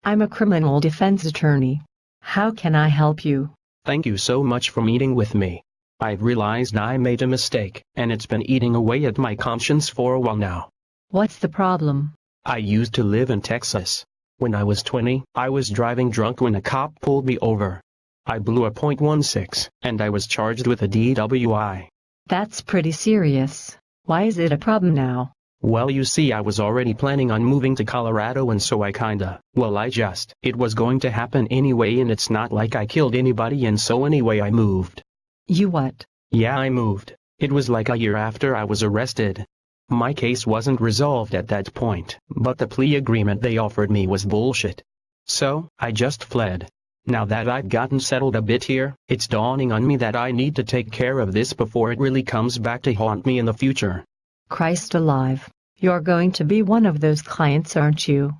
I'm a criminal defense attorney. How can I help you? Thank you so much for meeting with me. I've realized I made a mistake, and it's been eating away at my conscience for a while now. What's the problem? I used to live in Texas. When I was 20, I was driving drunk when a cop pulled me over. I blew a .16, and I was charged with a DWI. That's pretty serious. Why is it a problem now? Well, you see, I was already planning on moving to Colorado, and so it was going to happen anyway, and it's not like I killed anybody, and so anyway I moved. You what? Yeah, I moved. It was like a year after I was arrested. My case wasn't resolved at that point, but the plea agreement they offered me was bullshit. So, I just fled. Now that I've gotten settled a bit here, it's dawning on me that I need to take care of this before it really comes back to haunt me in the future. Christ alive. You're going to be one of those clients, aren't you?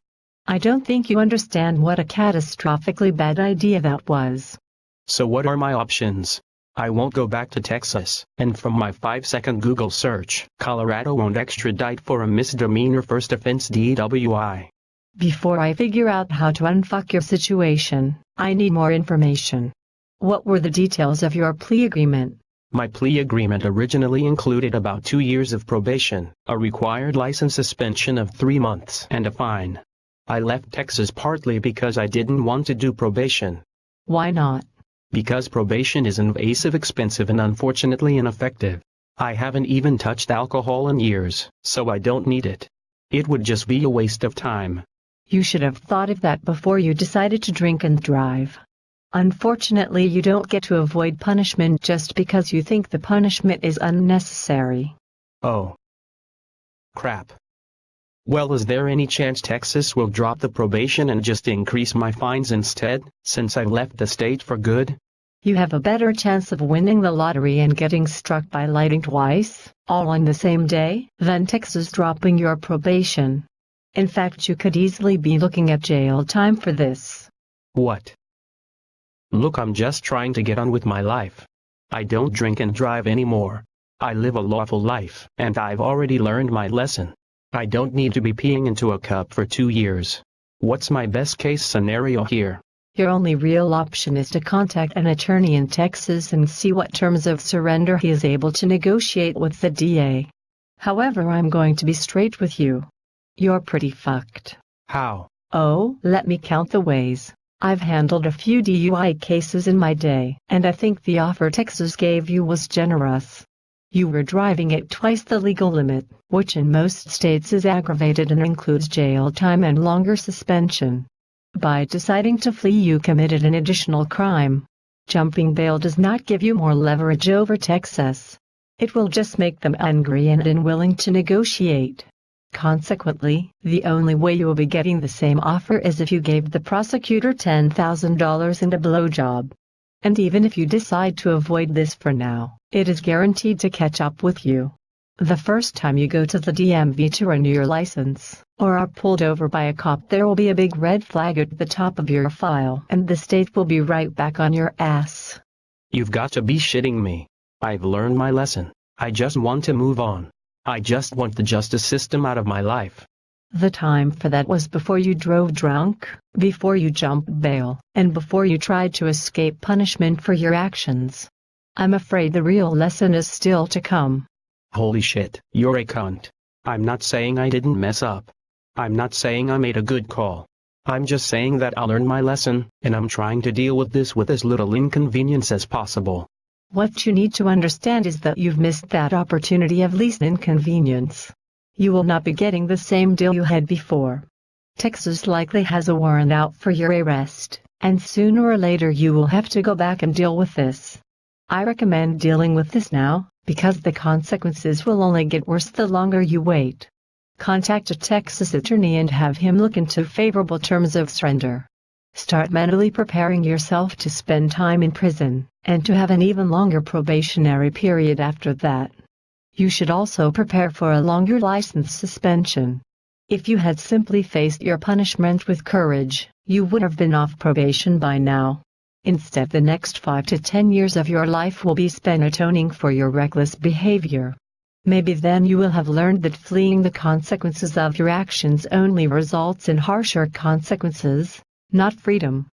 I don't think you understand what a catastrophically bad idea that was. So what are my options? I won't go back to Texas, and from my 5-second Google search, Colorado won't extradite for a misdemeanor first offense DWI. Before I figure out how to unfuck your situation, I need more information. What were the details of your plea agreement? My plea agreement originally included about 2 years of probation, a required license suspension of 3 months, and a fine. I left Texas partly because I didn't want to do probation. Why not? Because probation is invasive, expensive, and unfortunately ineffective. I haven't even touched alcohol in years, so I don't need it. It would just be a waste of time. You should have thought of that before you decided to drink and drive. Unfortunately, you don't get to avoid punishment just because you think the punishment is unnecessary. Oh. Crap. Well, is there any chance Texas will drop the probation and just increase my fines instead, since I left the state for good? You have a better chance of winning the lottery and getting struck by lightning twice, all on the same day, than Texas dropping your probation. In fact, you could easily be looking at jail time for this. What? Look, I'm just trying to get on with my life. I don't drink and drive anymore. I live a lawful life, and I've already learned my lesson. I don't need to be peeing into a cup for 2 years. What's my best case scenario here? Your only real option is to contact an attorney in Texas and see what terms of surrender he is able to negotiate with the DA. However, I'm going to be straight with you. You're pretty fucked. How? Oh, let me count the ways. I've handled a few DUI cases in my day, and I think the offer Texas gave you was generous. You were driving at twice the legal limit, which in most states is aggravated and includes jail time and longer suspension. By deciding to flee, you committed an additional crime. Jumping bail does not give you more leverage over Texas. It will just make them angry and unwilling to negotiate. Consequently, the only way you will be getting the same offer is if you gave the prosecutor $10,000 and a blowjob. And even if you decide to avoid this for now, it is guaranteed to catch up with you. The first time you go to the DMV to renew your license, or are pulled over by a cop, there will be a big red flag at the top of your file, and the state will be right back on your ass. You've got to be shitting me. I've learned my lesson. I just want to move on. I just want the justice system out of my life. The time for that was before you drove drunk, before you jumped bail, and before you tried to escape punishment for your actions. I'm afraid the real lesson is still to come. Holy shit, you're a cunt. I'm not saying I didn't mess up. I'm not saying I made a good call. I'm just saying that I learned my lesson, and I'm trying to deal with this with as little inconvenience as possible. What you need to understand is that you've missed that opportunity of least inconvenience. You will not be getting the same deal you had before. Texas likely has a warrant out for your arrest, and sooner or later you will have to go back and deal with this. I recommend dealing with this now, because the consequences will only get worse the longer you wait. Contact a Texas attorney and have him look into favorable terms of surrender. Start mentally preparing yourself to spend time in prison, and to have an even longer probationary period after that. You should also prepare for a longer license suspension. If you had simply faced your punishment with courage, you would have been off probation by now. Instead, the next 5 to 10 years of your life will be spent atoning for your reckless behavior. Maybe then you will have learned that fleeing the consequences of your actions only results in harsher consequences. not freedom.